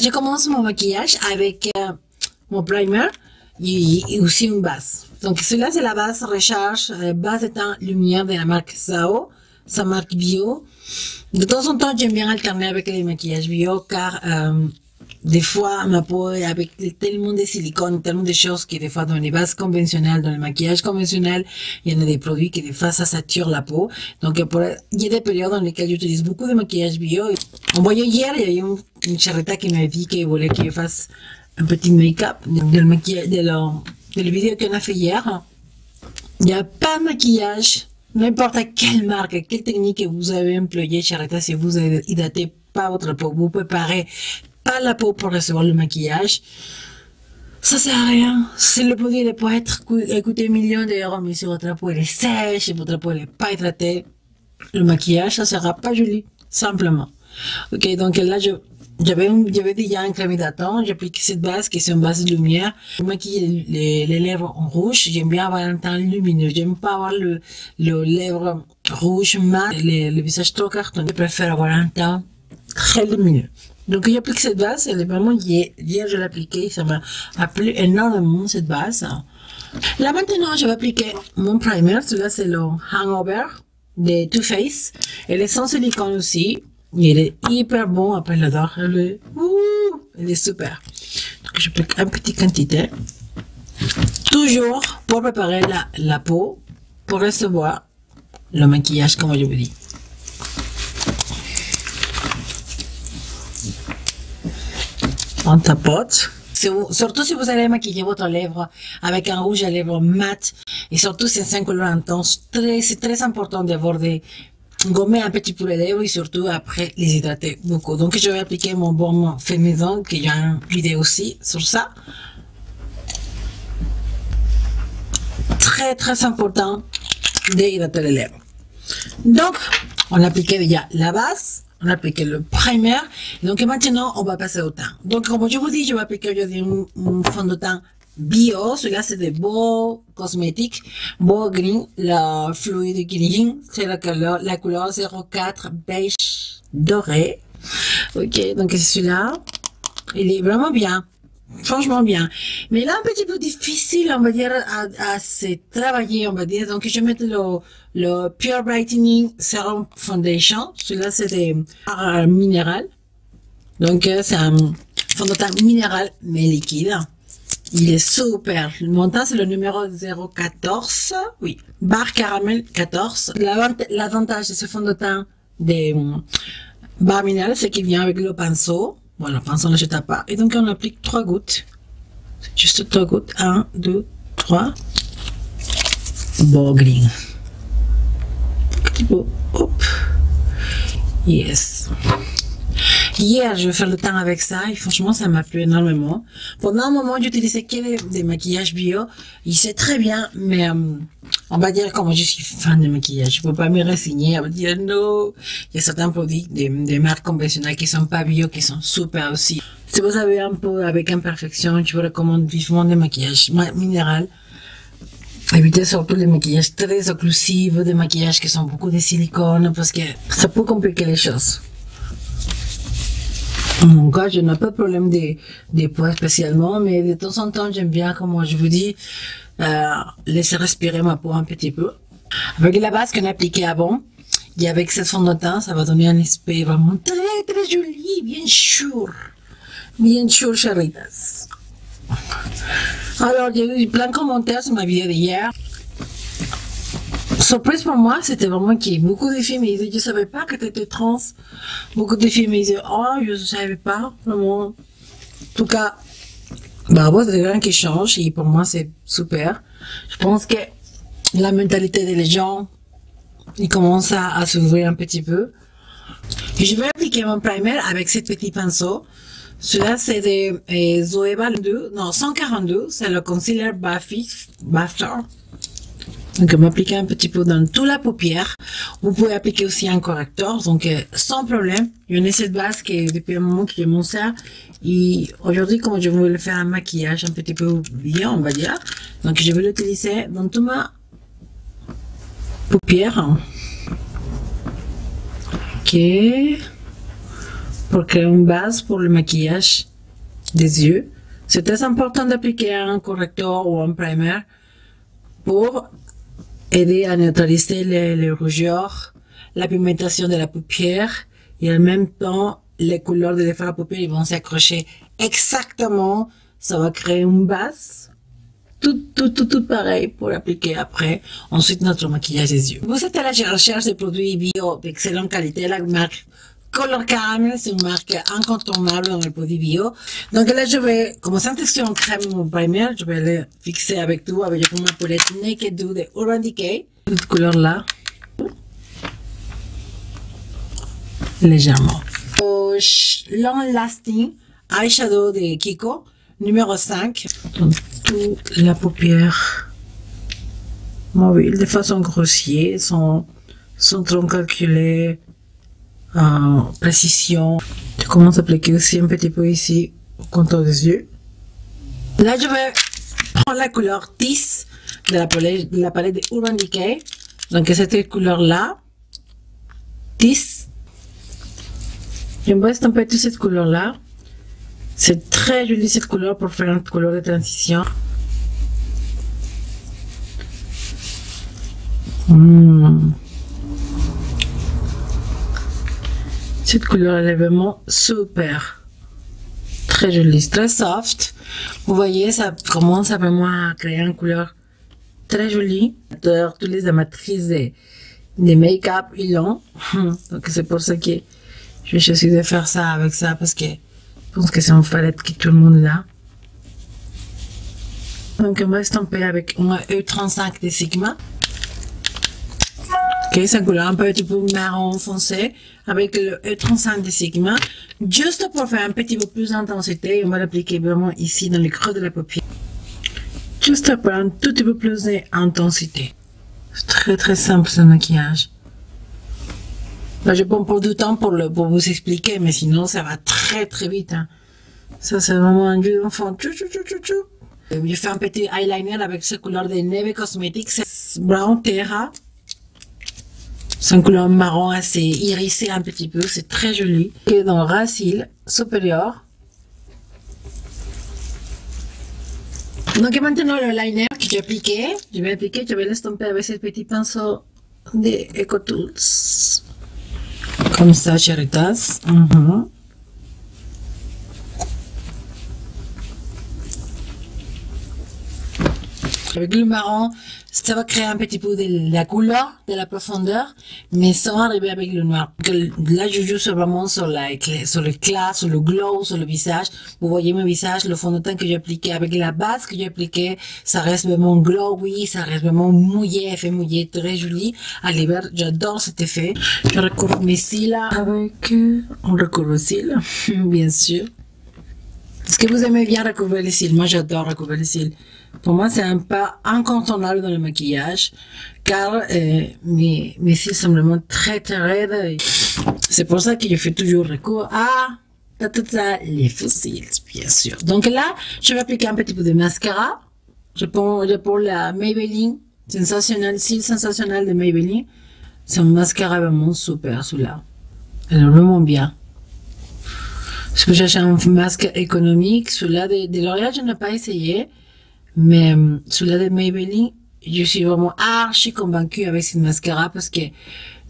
je commence mon maquillage avec mon primer et aussi une base. Donc celui-là c'est la base recharge, base de teint lumière de la marque Sao, sa marque bio. De temps en temps j'aime bien alterner avec les maquillages bio car des fois ma peau est avec tellement de silicone, tellement de choses que des fois dans les bases conventionnelles, dans le maquillage conventionnel, il y en a des produits qui des fois ça sature la peau. Donc il y a des périodes dans lesquelles j'utilise beaucoup de maquillage bio. On voyait hier, il y a eu une charrette qui m'a dit qu'elle voulait que je fasse un petit make-up de le maquillage, de la vidéo qu'on a fait hier. Il n'y a pas de maquillage, n'importe quelle marque, quelle technique que vous avez employée, charrette, si vous hydratez pas votre peau, vous préparez pas la peau pour recevoir le maquillage, ça sert à rien. Si le produit il peut être coûter millions d'euros, mais si votre peau elle est sèche et votre peau elle est pas hydratée, le maquillage ça sera pas joli, simplement. Ok, donc là j'avais déjà un crème hydratant, j'applique cette base qui est une base de lumière. Je maquille les lèvres en rouge, j'aime bien avoir un teint lumineux, j'aime pas avoir le lèvres rouge mat, le visage trop cartonné, je préfère avoir un teint très lumineux. Donc j'applique cette base, elle est vraiment hier je l'ai appliquée, ça m'a plu énormément cette base. Là maintenant je vais appliquer mon primer, celui-là c'est le Hangover de Too Faced, elle est sans silicone aussi, il est hyper bon, après l'odeur, elle est super. Donc j'applique une petite quantité, toujours pour préparer la peau, pour recevoir le maquillage comme je vous dis. On tapote. Surtout si vous allez maquiller votre lèvre avec un rouge à lèvres mat et surtout si c'est un couleur intense, c'est très important d'avoir gommer un petit peu les lèvres et surtout après les hydrater beaucoup. Donc je vais appliquer mon baume fait maison, qu'il y a une vidéo aussi sur ça. Très important d'hydrater les lèvres. Donc on a appliqué déjà la base. On a appliqué le primer. Donc maintenant, on va passer au teint. Donc comme je vous dis, je vais appliquer aujourd'hui un fond de teint bio. Celui-là, c'est de Beau Cosmétiques. Beau Green, la fluide green. C'est la couleur 04 beige doré. Ok, donc c'est celui-là. Il est vraiment bien. Franchement bien. Mais là, un petit peu difficile, on va dire, à se travailler, on va dire. Donc, je vais mettre le Pure Brightening Serum Foundation. Celui-là, c'est des minéral. Donc, c'est un fond de teint minéral, mais liquide. Il est super. Le montant, c'est le numéro 014. Oui. Barre caramel 14. L'avantage de ce fond de teint des barres minérales, c'est qu'il vient avec le pinceau. Voilà, pinceau, ne jette pas. Et donc, on applique 3 gouttes. Juste 3 gouttes. 1, 2, 3. Beau green. Petit peu. Hop. Yes. Hier, je vais faire le teint avec ça et franchement, ça m'a plu énormément. Pendant un moment, j'utilisais que des maquillages bio. Il sait très bien, mais on va dire comme je suis fan de maquillage. Je peux pas me résigner. On va dire non. Il y a certains produits des marques conventionnelles qui sont pas bio, qui sont super aussi. Si vous avez un peu avec imperfection, je vous recommande vivement des maquillages minéral. Évitez surtout les maquillages très occlusifs, des maquillages qui sont beaucoup de silicone, parce que ça peut compliquer les choses. En mon cas, je n'ai pas de problème des poids spécialement, mais de temps en temps, j'aime bien, comme je vous dis, laisser respirer ma peau un petit peu. Avec la base qu'on a appliquée avant, et avec cette fond de teint, ça va donner un aspect vraiment très joli, bien sûr, chéritas. Alors, il y a eu plein de commentaires sur ma vidéo d'hier. Surprise pour moi, c'était vraiment qu'il y a beaucoup de filles me disaient, je savais pas que tu étais trans. Beaucoup de filles me disaient, oh, je savais pas, vraiment. En tout cas, bravo, c'est des gens qui changent et pour moi, c'est super. Je pense que la mentalité des gens, ils commencent à s'ouvrir un petit peu. Et je vais appliquer mon primer avec ce petit pinceau. Celui-là, c'est de Zoeva 2, non, 142, c'est le concealer Baffer. Donc, on va appliquer un petit peu dans toute la paupière. Vous pouvez appliquer aussi un correcteur, donc sans problème. Il y a cette base qui depuis un moment que je m'en sers. Et aujourd'hui, comme je voulais faire un maquillage un petit peu bien, on va dire. Donc, je vais l'utiliser dans toute ma paupière. Ok. pour créer une base pour le maquillage des yeux. C'est très important d'appliquer un correcteur ou un primer pour aider à neutraliser les rougeurs, la pigmentation de la paupière et en même temps les couleurs de l'effet de la paupière ils vont s'accrocher exactement. Ça va créer une base tout pareil pour appliquer après. Ensuite notre maquillage des yeux. Vous êtes à la recherche de produits bio d'excellente qualité. La marque Color Caramel, c'est une marque incontournable dans le produit bio. Donc là, je vais, comme c'est un texture en crème mon primer, je vais le fixer avec tout, avec ma palette Naked Do de Urban Decay. Cette couleur-là. Légèrement. Long Lasting Eyeshadow de Kiko, numéro 5. Dans toute la paupière mobile, de façon grossière, sans trop calculé. Précision. Je commence à appliquer aussi un petit peu ici au contour des yeux. Là, je vais prendre la couleur 10 de la palette de Urban Decay. Donc, cette couleur-là. 10. Je vais estomper toute cette couleur-là. C'est très joli cette couleur pour faire une couleur de transition. Cette couleur elle est vraiment super, très jolie, très soft. Vous voyez, ça commence à vraiment à créer une couleur très jolie. Tous les amatrices des make-up ils l'ont, donc c'est pour ça que je vais choisir de faire ça avec ça parce que je pense que c'est une palette que tout le monde a. Donc on va estomper avec un E35 de Sigma. Ok, c'est une couleur un petit peu marron foncé avec le E35 de Sigma. Juste pour faire un petit peu plus d'intensité, on va l'appliquer vraiment ici dans le creux de la paupière. Juste pour un tout petit peu plus d'intensité. C'est très simple ce maquillage. Là, je prends pour du temps pour vous expliquer, mais sinon ça va très vite. Hein. Ça c'est vraiment un jeu d'enfant. Je fais un petit eyeliner avec cette couleur de Neve Cosmetics, c'est Brown Terra. C'est une couleur marron assez irisée un petit peu, c'est très joli. Et dans le ras cils supérieur. Donc maintenant le liner que j'ai appliqué, je vais l'estomper avec ce petit pinceau de EcoTools. Comme ça, chéritas. Avec le marron, ça va créer un petit peu de la couleur, de la profondeur, mais sans arriver avec le noir. Là, je joue vraiment sur l'éclat, sur le glow, sur le visage. Vous voyez mon visage, le fond de teint que j'ai appliqué avec la base que j'ai appliqué, ça reste vraiment glowy, ça reste vraiment mouillé, effet mouillé, très joli. À l'hiver, j'adore cet effet. Je recouvre mes cils avec, on recouvre les cils, bien sûr. Est-ce que vous aimez bien recouvrir les cils? Moi, j'adore recouvrir les cils. Pour moi, c'est un pas incontournable dans le maquillage, car mes cils sont vraiment très raides. C'est pour ça que je fais toujours recours à les faux cils, bien sûr. Donc là, je vais appliquer un petit peu de mascara. Je prends la Maybelline Sensationnel, cils sensationnel de Maybelline. C'est un mascara vraiment super, celui-là. Elle est vraiment bien. Je peux chercher un masque économique. Celui-là de L'Oréal, je n'ai pas essayé. Mais celui-là de Maybelline, je suis vraiment archi convaincue avec ce mascara parce que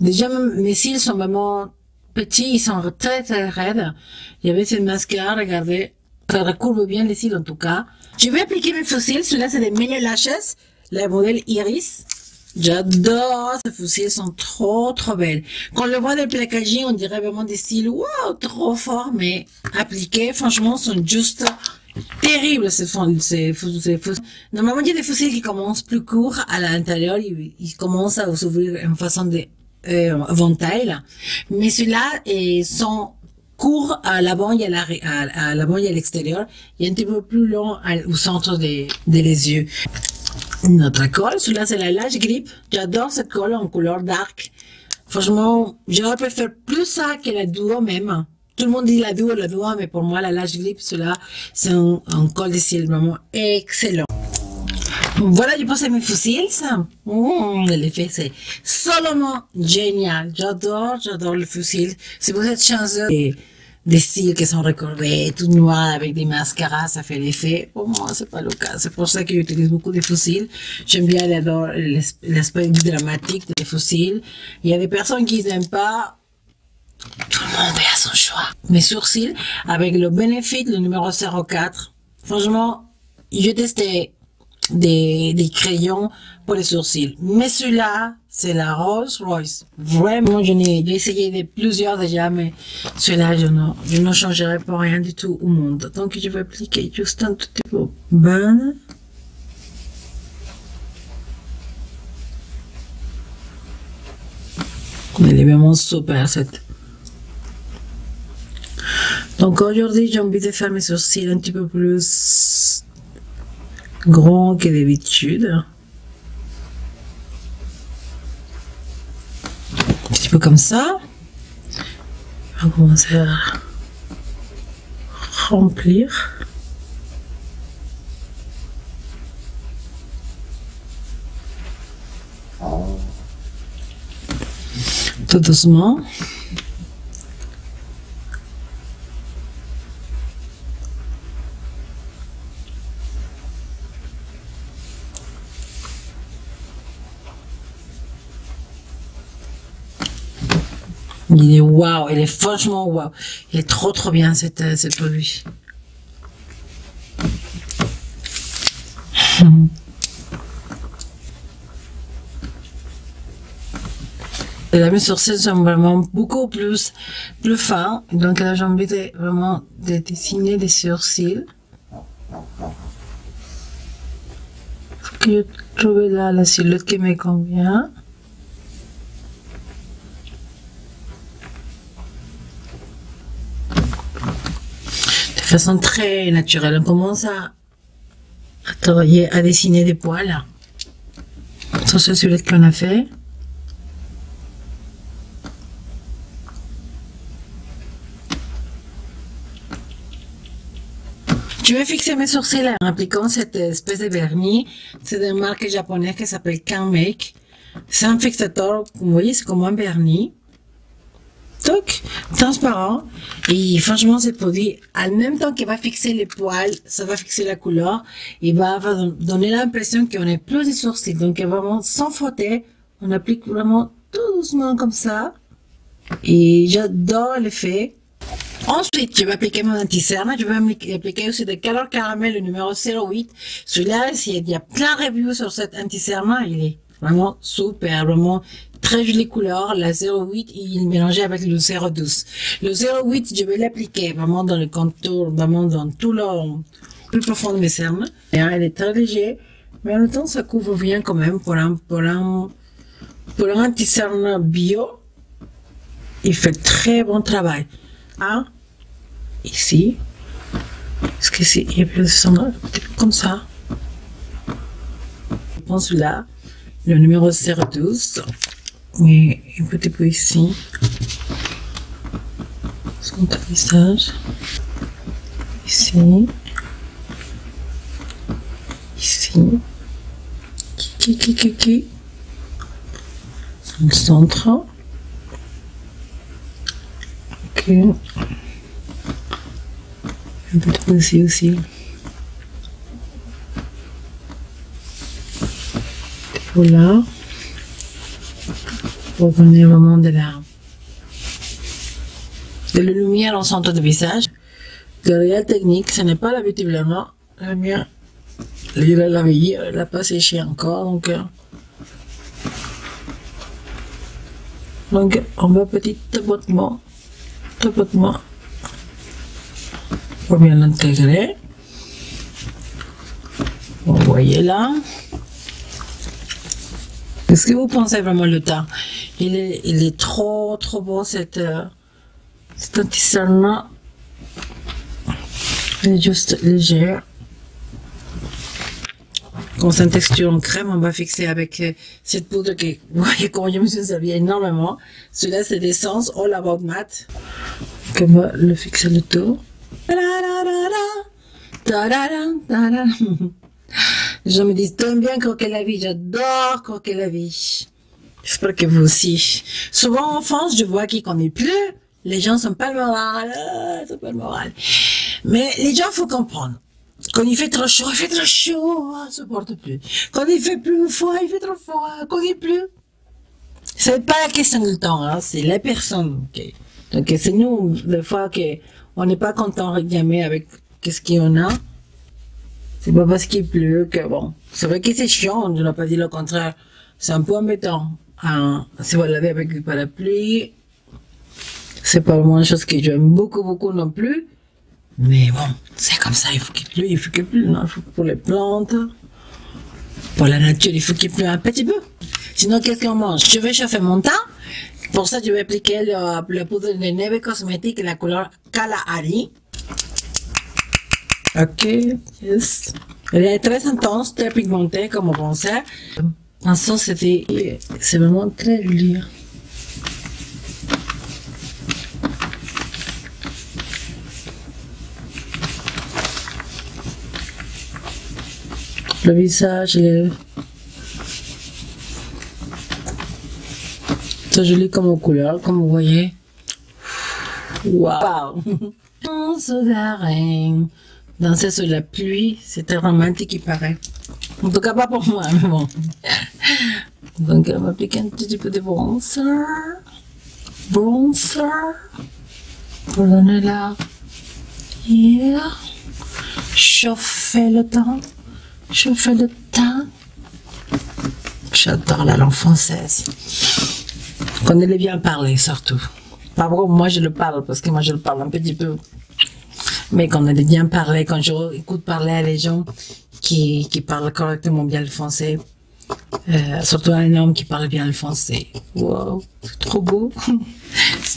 déjà mes cils sont vraiment petits, ils sont très raides. Il y avait ce mascara, regardez, ça recouvre bien les cils en tout cas. Je vais appliquer mes faux cils, celui-là c'est des Many Lashes, le modèle Iris. J'adore, ces faux cils sont trop belles. Quand on le voit dans le packaging, on dirait vraiment des cils, wow, trop forts, mais appliqués, franchement, sont juste terrible ces faux. Normalement, il y a des faux cils qui commencent plus courts à l'intérieur, ils commencent à s'ouvrir en façon de ventail, mais ceux-là sont courts à l'avant et à l'avant et à l'extérieur, et un petit peu plus long au centre des yeux. Notre colle, celui-là c'est la Lash Grip. J'adore cette colle en couleur dark. Franchement, j'aurais préféré plus ça que la Duo même. Tout le monde dit la Duo, mais pour moi, la Lash Grip, cela, c'est un col de cils vraiment excellent. Voilà, j'ai passé mes faux cils. L'effet, c'est seulement génial. J'adore le faux cils. Si vous êtes chanceux des cils qui sont recourbés, tout noir avec des mascaras, ça fait l'effet. Pour moi, c'est pas le cas. C'est pour ça que j'utilise beaucoup des faux cils. J'aime bien l'aspect dramatique des faux cils. Il y a des personnes qui n'aiment pas. Tout le monde est à son choix. Mes sourcils, avec le Benefit, le numéro 04. Franchement, j'ai testé des crayons pour les sourcils. Mais celui-là, c'est la Rolls Royce. Vraiment, j'ai essayé de plusieurs déjà, mais celui-là, je ne changerai pour rien du tout au monde. Donc, je vais appliquer juste un tout petit peu bon. Elle est vraiment super, cette. Donc, aujourd'hui, j'ai envie de faire mes sourcils un petit peu plus grands que d'habitude. Un petit peu comme ça. On va commencer à remplir. Tout doucement. Il est waouh, il est franchement waouh. Il est trop bien cette produit. Et là, mes sourcils sont vraiment beaucoup plus fins. Donc là, j'ai envie de vraiment de dessiner des sourcils. Faut que je trouve là la silhouette qui me convient. De façon très naturelle. On commence à travailler, à dessiner des poils sur ce silhouette qu'on a fait. Je vais fixer mes sourcils en appliquant cette espèce de vernis. C'est une marque japonaise qui s'appelle Can Make. C'est un fixateur, vous voyez, c'est comme un vernis. Toc, transparent. Et franchement, ce produit, en même temps qu'il va fixer les poils, ça va fixer la couleur. Il va donner l'impression qu'on est plus de sourcils. Donc, vraiment, sans frotter, on applique vraiment tout doucement comme ça. Et j'adore l'effet. Ensuite, je vais appliquer mon anti-cerne. Je vais appliquer aussi de Color Caramel, le numéro 08. Celui-là, il y a plein de reviews sur cet anti-cerne. Il est vraiment super, vraiment très jolie couleur. La 08, il est mélangé avec le 012. Le 08, je vais l'appliquer vraiment dans le contour, vraiment dans tout le plus profond de mes cernes. Et elle est très léger, mais en même temps, ça couvre bien quand même pour un anti-cerne bio. Il fait très bon travail. Hein? Ici. Parce que ici, il peut descendre comme ça. Je prends celui-là, le numéro 012. Et un petit peu ici. Son visage. Ici. Ici. Kiki. Dans le centre. Ok. Un petit peu ici aussi. Voilà. Pour donner vraiment de la lumière au centre du visage. De réelle technique, ce n'est pas la beauty blanc. La mienne, je l'ai lavé hier, elle n'a pas séché encore. Donc on va petit tapotement pour bien l'intégrer. Vous voyez là. Est-ce que vous pensez vraiment le teint? Il est trop beau cet anti-cerne. Il est juste léger. Comme c'est une texture en crème, on va fixer avec cette poudre que vous voyez comment je me suis servi énormément. Celui-là c'est d'essence All About Matte. On va le fixer le tout. Les gens me disent, t'aimes bien croquer la vie. J'adore croquer la vie. J'espère que vous aussi. Souvent en France, je vois qu'ils ne connaissent plus Les gens sont pas le moral, c'est pas le moral. Mais les gens, faut comprendre. Quand il fait trop chaud, on supporte plus. Quand il fait plus froid, il fait trop froid. Quand il pleut, c'est pas la question du temps, hein, c'est les personnes. Okay. Donc c'est nous, des fois, que on n'est pas content jamais avec qu'est-ce qu'on a. C'est pas parce qu'il pleut que bon. C'est vrai que c'est chiant, je n'ai pas dit le contraire. C'est un peu embêtant. Hein. Si vous l'avez avec du parapluie, c'est pas vraiment une chose que j'aime beaucoup non plus. Mais bon, c'est comme ça, il faut qu'il pleuve, non? Il faut pour les plantes, pour la nature, il faut qu'il pleuve un petit peu. Sinon, qu'est-ce qu'on mange? Je vais chauffer mon temps. Pour ça, je vais appliquer la poudre de Neve Cosmetics, la couleur Kalahari. Ok, yes. Elle est très intense, très pigmentée, comme on pensait. En sens, c'est vraiment très joli. Le visage, c'est joli comme couleur, comme vous voyez. Waouh! Danser sous la pluie, c'était romantique, il paraît. En tout cas, pas pour moi, mais bon. Donc, on va appliquer un petit peu de bronzer. Pour donner là. Yeah. Chauffer le temps. J'adore la langue française. Connais-le bien parler, surtout. Pas pour moi, je le parle, parce que moi, je le parle un petit peu. Mais qu'on allait bien parler, quand j'écoute parler à les gens qui parlent correctement bien le français, surtout un homme qui parle bien le français. Wow, c'est trop beau.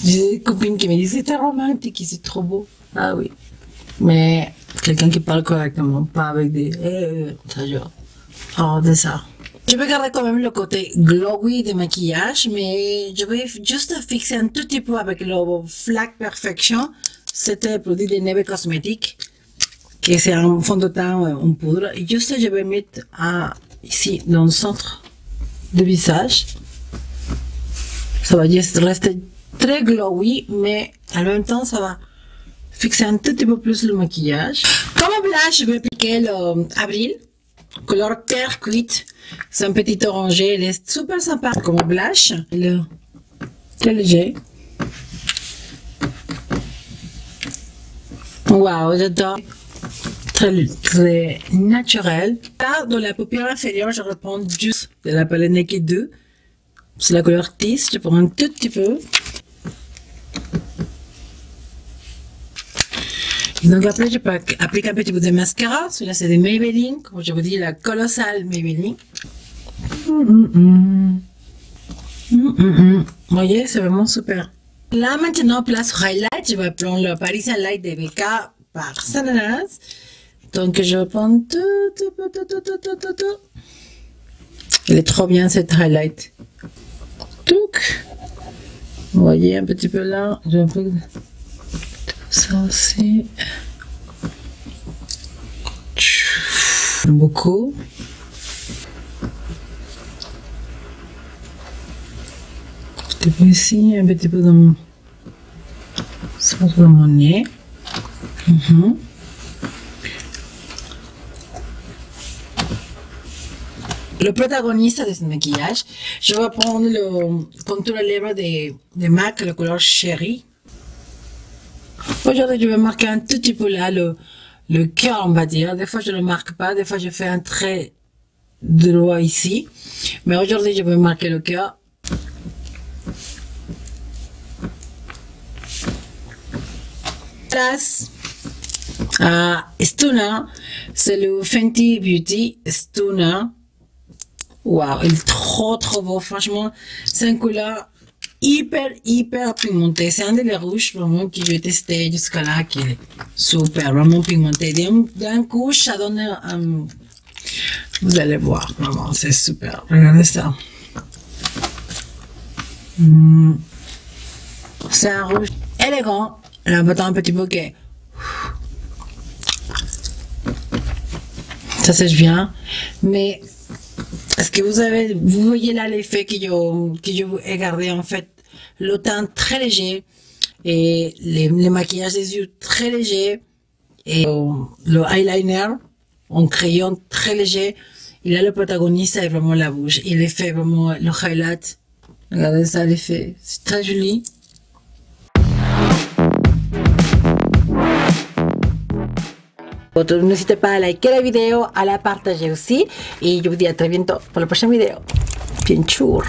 J'ai des copines qui me disent c'était romantique, c'est trop beau. Ah oui. Mais quelqu'un qui parle correctement, pas avec des ça genre. Oh, de ça. Je vais garder quand même le côté glowy de maquillage, mais je vais juste fixer un tout petit peu avec le Flag Perfection. C'était le produit de Neve Cosmetics, que c'est un fond de teint en poudre. Et juste, je vais mettre ici, dans le centre du visage. Ça va juste rester très glowy, mais en même temps, ça va fixer un tout petit peu plus le maquillage. Comme blush, je vais appliquer le Avril, couleur terre cuite. C'est un petit orangé, il est super sympa. Comme blush, très léger. Waouh, j'adore. Très naturel. Là, dans la paupière inférieure, je reprends juste de la palette Naked 2. C'est la couleur Tease, je prends un tout petit peu. Donc après, je peux appliquer un petit peu de mascara. Celui-là, c'est des Maybelline. Comme je vous dis, la colossale Maybelline. Vous voyez, c'est vraiment super. Là, maintenant, place highlight. Je vais prendre le Parisian Light de BK par Sananas. Donc, je vais prendre tout. Il est trop bien, cette highlight. Touc. Vous voyez, un petit peu là. Je vais prendre ça aussi. Beaucoup. Un petit peu ici, un petit peu dans mon nez. Le protagoniste de ce maquillage, je vais prendre le contour à lèvres de MAC, la couleur Chérie. Aujourd'hui, je vais marquer un tout petit peu là le cœur, on va dire. Des fois, je ne le marque pas, des fois, je fais un trait droit ici. Mais aujourd'hui, je vais marquer le cœur. Place à Stuna, c'est le Fenty Beauty Stuna. Waouh, il est trop beau, franchement. C'est une couleur hyper pigmentée. C'est un des rouges vraiment que j'ai testé jusqu'à là, qui est super, vraiment pigmenté. D'un coup, ça donne un. Vous allez voir, vraiment, c'est super. Regardez ça. C'est un rouge élégant. Là, on un petit bouquet. Ça sèche bien. Mais, est-ce que vous voyez là l'effet que je ai gardé, en fait, le teint très léger, Et les maquillages des yeux très légers. Et le eyeliner en crayon très léger. Et là, le protagoniste est vraiment la bouche. Il est fait vraiment le highlight. Regardez ça, l'effet. C'est très joli. N'hésitez pas à liker la vidéo, à la partager aussi. Et je vous dis à très bientôt pour la prochaine vidéo. Bien sûr.